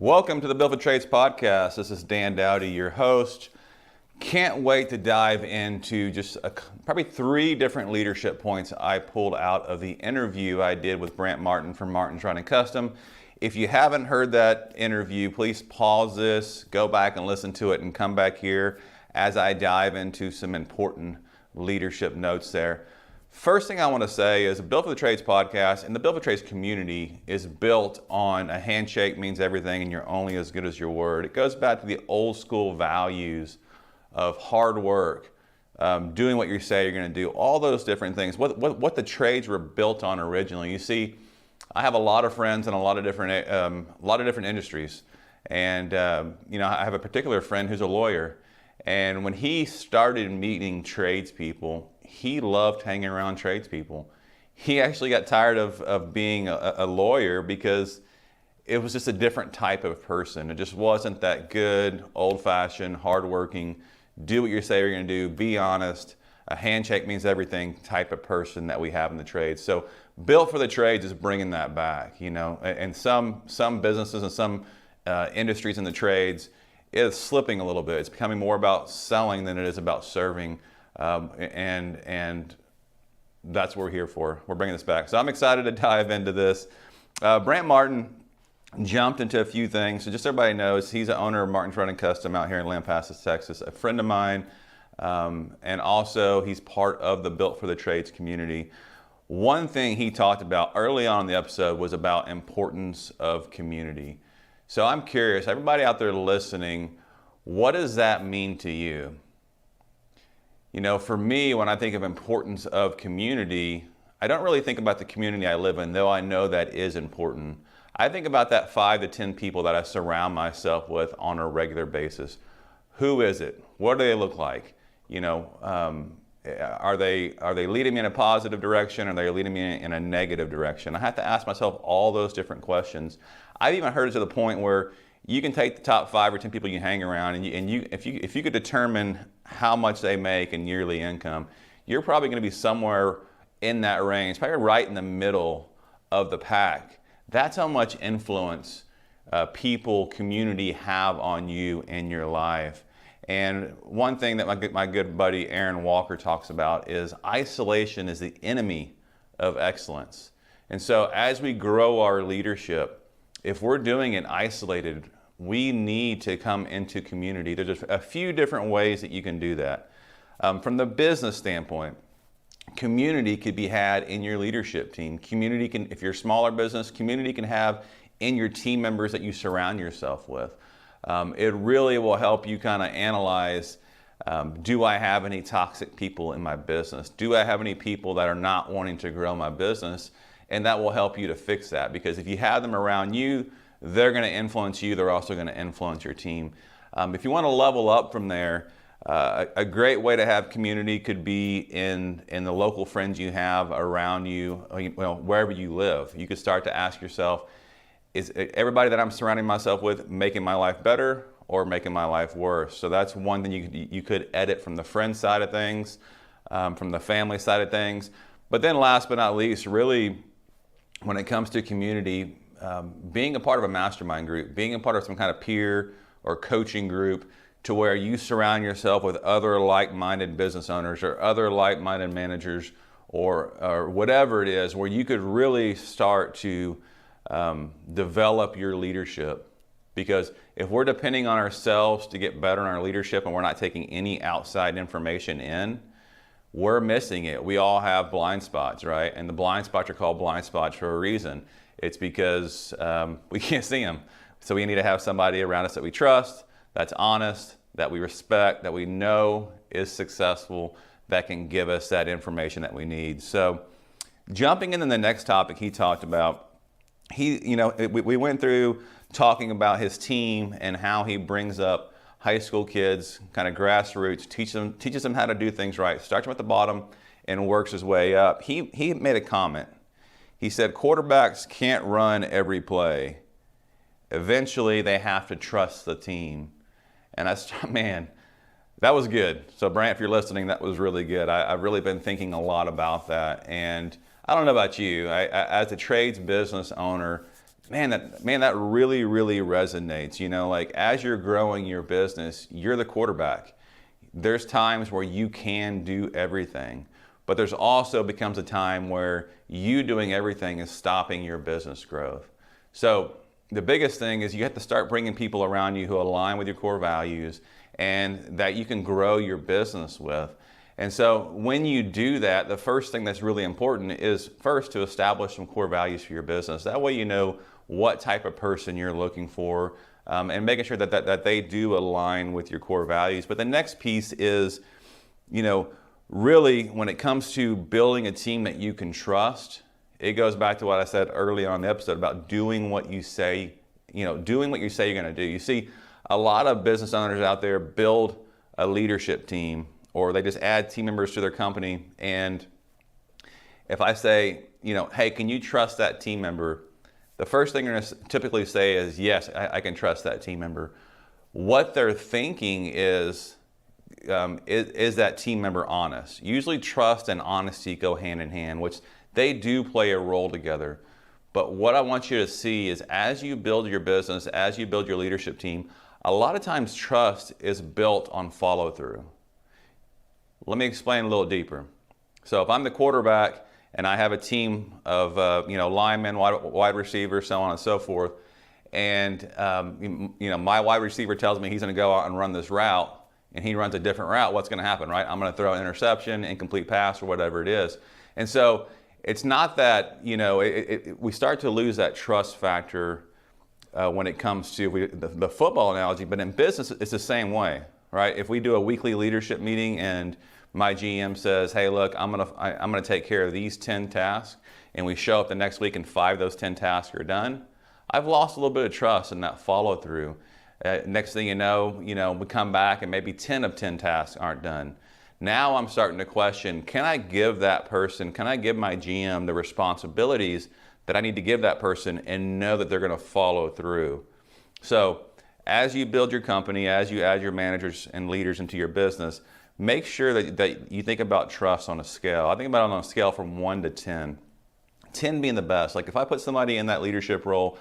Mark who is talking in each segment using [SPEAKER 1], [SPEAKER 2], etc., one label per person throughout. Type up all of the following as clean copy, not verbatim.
[SPEAKER 1] Welcome to the Built for Trades podcast. This is Dan Dowdy, your host. Can't wait to dive into just probably 3 different leadership points I pulled out of the interview I did with Brant Martin from Martin's Running Custom. If you haven't heard that interview, please pause this, go back and listen to it, and come back here as I dive into some important leadership notes there. First thing I want to say is the Built for the Trades podcast and the Built for Trades community is built on a handshake means everything and you're only as good as your word. It goes back to the old school values of hard work, doing what you say you're going to do, all those different things. What the trades were built on originally. You see, I have a lot of friends in a lot of different industries, and I have a particular friend who's a lawyer, and when he started meeting tradespeople, he loved hanging around tradespeople. He actually got tired of being a lawyer because it was just a different type of person. It just wasn't that good, old-fashioned, hardworking, do what you say you're going to do, be honest, a handshake means everything type of person that we have in the trades. So Built for the Trades is bringing that back, and some businesses and some industries in the trades, it's slipping a little bit. It's becoming more about selling than it is about serving. And that's what we're here for. We're bringing this back. So I'm excited to dive into this. Brant Martin jumped into a few things. So just so everybody knows, he's the owner of Martin's Running Custom out here in Lampasas, Texas, a friend of mine. And also he's part of the Built for the Trades community. One thing he talked about early on in the episode was about importance of community. So I'm curious, everybody out there listening, what does that mean to you? For me, when I think of importance of community, I don't really think about the community I live in, though I know that is important. I think about that 5 to 10 people that I surround myself with on a regular basis. Who is it? What do they look like? Are they leading me in a positive direction, or are they leading me in a negative direction? I have to ask myself all those different questions. I've even heard it to the point where you can take the top 5 or 10 people you hang around, and if you could determine how much they make in yearly income, you're probably going to be somewhere in that range, probably right in the middle of the pack. That's how much influence people, community have on you in your life. And one thing that my good buddy Aaron Walker talks about is isolation is the enemy of excellence. And so as we grow our leadership, if we're doing it isolated, we need to come into community. There's just a few different ways that you can do that. From the business standpoint, community could be had in your leadership team. Community can, if you're a smaller business, community can have in your team members that you surround yourself with. It really will help you kind of analyze, do I have any toxic people in my business? Do I have any people that are not wanting to grow my business? And that will help you to fix that, because if you have them around you, they're going to influence you. They're also going to influence your team. If you want to level up from there, a great way to have community could be in the local friends you have around you, wherever you live. You could start to ask yourself, is everybody that I'm surrounding myself with making my life better or making my life worse? So that's one thing you could edit from the friend side of things, from the family side of things. But then last but not least, really, when it comes to community, being a part of a mastermind group, being a part of some kind of peer or coaching group to where you surround yourself with other like-minded business owners or other like-minded managers or whatever it is, where you could really start to develop your leadership. Because if we're depending on ourselves to get better in our leadership and we're not taking any outside information in, we're missing it. We all have blind spots, right? And the blind spots are called blind spots for a reason. It's because we can't see them. So we need to have somebody around us that we trust, that's honest, that we respect, that we know is successful, that can give us that information that we need. So jumping into the next topic he talked about, we went through talking about his team and how he brings up high school kids, kind of grassroots, teaches them how to do things right, starts them at the bottom and works his way up. He made a comment. He said, quarterbacks can't run every play. Eventually, they have to trust the team. And man, that was good. So Brant, if you're listening, that was really good. I've really been thinking a lot about that. And I don't know about you, as a trades business owner, That really, really resonates. You know, like as you're growing your business, you're the quarterback. There's times where you can do everything, but there's also becomes a time where you doing everything is stopping your business growth. So the biggest thing is you have to start bringing people around you who align with your core values and that you can grow your business with. And so when you do that, the first thing that's really important is first to establish some core values for your business. That way you know what type of person you're looking for, and making sure that they do align with your core values. But the next piece is, you know, really when it comes to building a team that you can trust, it goes back to what I said early on in the episode about doing what you say, doing what you say you're going to do. You see, a lot of business owners out there build a leadership team, or they just add team members to their company. And if I say, hey, can you trust that team member? The first thing you're going to typically say is, yes, I can trust that team member. What they're thinking is that team member honest? Usually trust and honesty go hand in hand, which they do play a role together. But what I want you to see is as you build your business, as you build your leadership team, a lot of times trust is built on follow through. Let me explain a little deeper. So if I'm the quarterback and I have a team of linemen, wide receivers, so on and so forth, and my wide receiver tells me he's going to go out and run this route, and he runs a different route, what's going to happen, right? I'm going to throw an interception, incomplete pass, or whatever it is. And so it's not that, we start to lose that trust factor when it comes to the football analogy, but in business, it's the same way, right? If we do a weekly leadership meeting and my GM says, hey, look, I'm gonna take care of these 10 tasks, and we show up the next week and 5 of those 10 tasks are done, I've lost a little bit of trust in that follow through. Next thing you know, we come back and maybe 10 of 10 tasks aren't done. Now I'm starting to question, can I give my GM the responsibilities that I need to give that person and know that they're going to follow through? So as you build your company, as you add your managers and leaders into your business, make sure that you think about trust on a scale. I think about it on a scale from 1 to 10. 10 being the best. Like if I put somebody in that leadership role,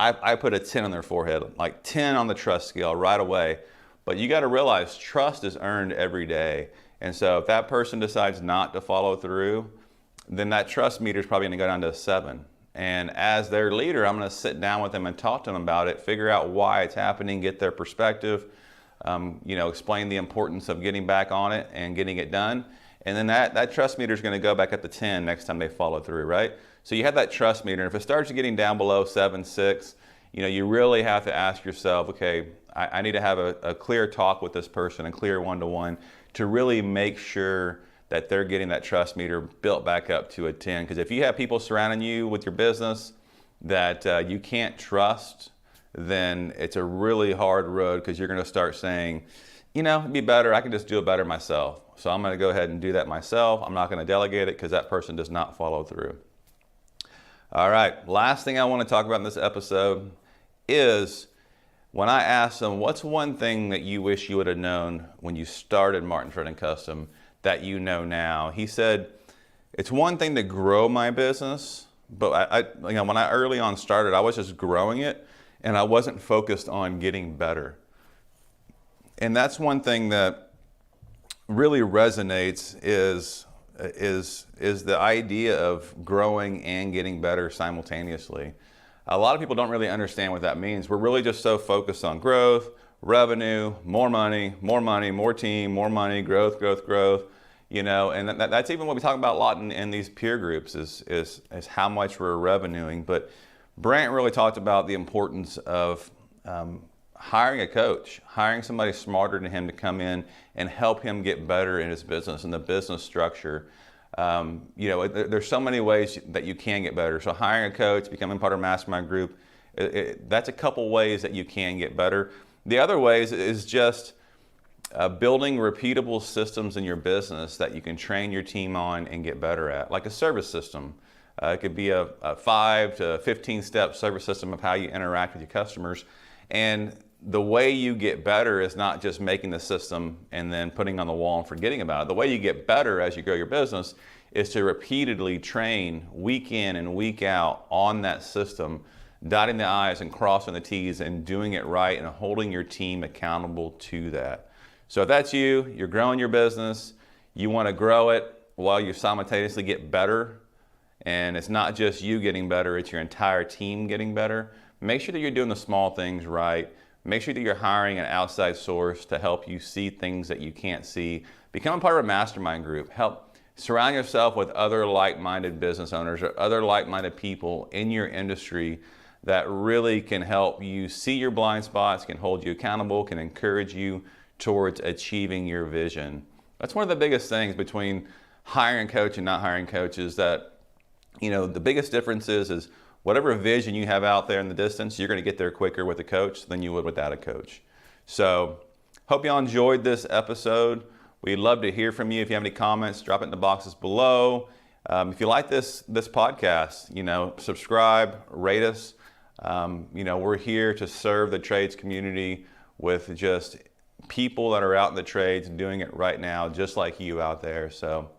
[SPEAKER 1] I put a 10 on their forehead, like 10 on the trust scale right away. But you got to realize trust is earned every day. And so if that person decides not to follow through, then that trust meter is probably going to go down to a 7. And as their leader, I'm going to sit down with them and talk to them about it, figure out why it's happening, get their perspective, explain the importance of getting back on it and getting it done. And then that trust meter is going to go back up to 10 next time they follow through, right? So you have that trust meter. And if it starts getting down below 7, 6, you really have to ask yourself, okay, I need to have a clear talk with this person, a clear one-to-one, to really make sure that they're getting that trust meter built back up to a 10. Because if you have people surrounding you with your business that you can't trust, then it's a really hard road, because you're going to start saying, it'd be better, I can just do it better myself. So I'm going to go ahead and do that myself. I'm not going to delegate it because that person does not follow through. All right, last thing I want to talk about in this episode is when I asked them, what's one thing that you wish you would have known when you started Martin Fred & Custom that you know now? He said, it's one thing to grow my business, but when I early on started, I was just growing it and I wasn't focused on getting better. And that's one thing that really resonates is the idea of growing and getting better simultaneously. A lot of people don't really understand what that means. We're really just so focused on growth, revenue, more money, more team, more money, growth, and that's even what we talk about a lot in these peer groups is how much we're revenuing. But Brant really talked about the importance of hiring a coach, hiring somebody smarter than him to come in and help him get better in his business and the business structure. There's so many ways that you can get better. So hiring a coach, becoming part of a mastermind group, that's a couple ways that you can get better. The other ways is just building repeatable systems in your business that you can train your team on and get better at, like a service system. It could be a 5 to 15 step service system of how you interact with your customers. And the way you get better is not just making the system and then putting it on the wall and forgetting about it. The way you get better as you grow your business is to repeatedly train week in and week out on that system dotting the I's and crossing the T's and doing it right and holding your team accountable to that. So if that's you, you're growing your business, you want to grow it while you simultaneously get better, and it's not just you getting better, it's your entire team getting better. Make sure that you're doing the small things right. Make sure that you're hiring an outside source to help you see things that you can't see. Become a part of a mastermind group. Help surround yourself with other like-minded business owners or other like-minded people in your industry that really can help you see your blind spots, can hold you accountable, can encourage you towards achieving your vision. That's one of the biggest things between hiring a coach and not hiring coaches, that, you know, the biggest difference is whatever vision you have out there in the distance, you're going to get there quicker with a coach than you would without a coach. So hope y'all enjoyed this episode. We'd love to hear from you. If you have any comments, drop it in the boxes below. If you like this podcast, you know, subscribe, rate us. You know, we're here to serve the trades community with just people that are out in the trades and doing it right now, just like you out there. So